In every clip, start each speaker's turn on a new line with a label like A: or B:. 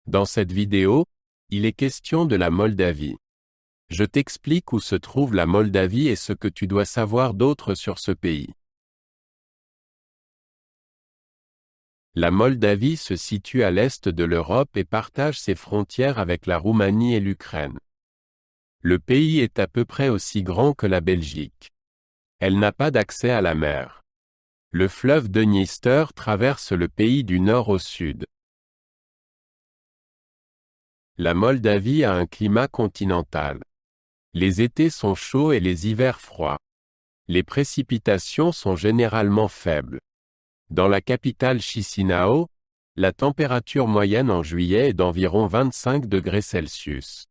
A: Dans cette vidéo, il est question de la Moldavie. Je t'explique où se trouve la Moldavie et ce que tu dois savoir d'autre sur ce pays. La Moldavie se situe à l'est de l'Europe et partage ses frontières avec la Roumanie et l'Ukraine. Le pays est à peu près aussi grand que la Belgique. Elle n'a pas d'accès à la mer. Le fleuve Dniester traverse le pays du nord au sud. La Moldavie a un climat continental. Les étés sont chauds et les hivers froids. Les précipitations sont généralement faibles. Dans la capitale Chisinau, la température moyenne en juillet est d'environ 25 degrés Celsius.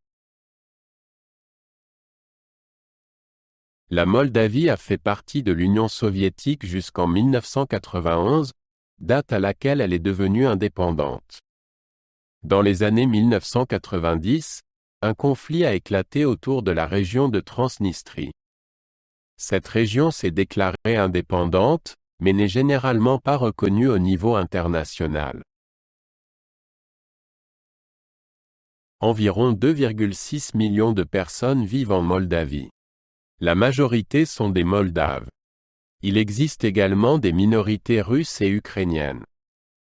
A: La Moldavie a fait partie de l'Union soviétique jusqu'en 1991, date à laquelle elle est devenue indépendante. Dans les années 1990, un conflit a éclaté autour de la région de Transnistrie. Cette région s'est déclarée indépendante, mais n'est généralement pas reconnue au niveau international. Environ 2,6 millions de personnes vivent en Moldavie. La majorité sont des Moldaves. Il existe également des minorités russes et ukrainiennes.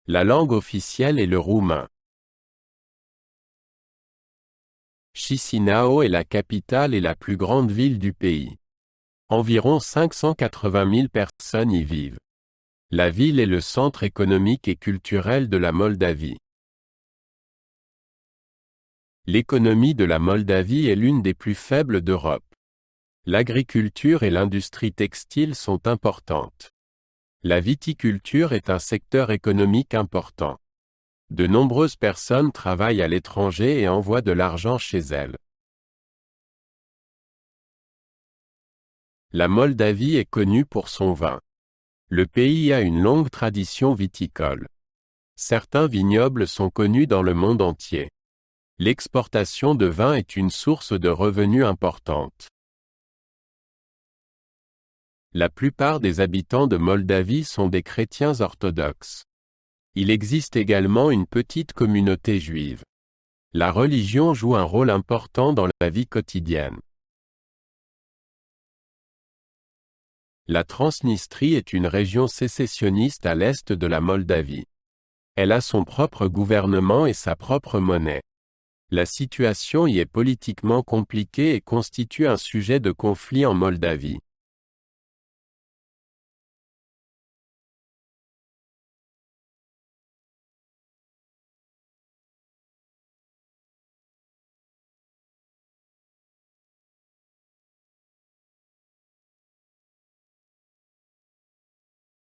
A: La langue officielle est le roumain. Chisinau est la capitale et la plus grande ville du pays. Environ 580 000 personnes y vivent. La ville est le centre économique et culturel de la Moldavie. L'économie de la Moldavie est l'une des plus faibles d'Europe. L'agriculture et l'industrie textile sont importantes. La viticulture est un secteur économique important. De nombreuses personnes travaillent à l'étranger et envoient de l'argent chez elles. La Moldavie est connue pour son vin. Le pays a une longue tradition viticole. Certains vignobles sont connus dans le monde entier. L'exportation de vin est une source de revenus importante. La plupart des habitants de Moldavie sont des chrétiens orthodoxes. Il existe également une petite communauté juive. La religion joue un rôle important dans la vie quotidienne. La Transnistrie est une région sécessionniste à l'est de la Moldavie. Elle a son propre gouvernement et sa propre monnaie. La situation y est politiquement compliquée et constitue un sujet de conflit en Moldavie.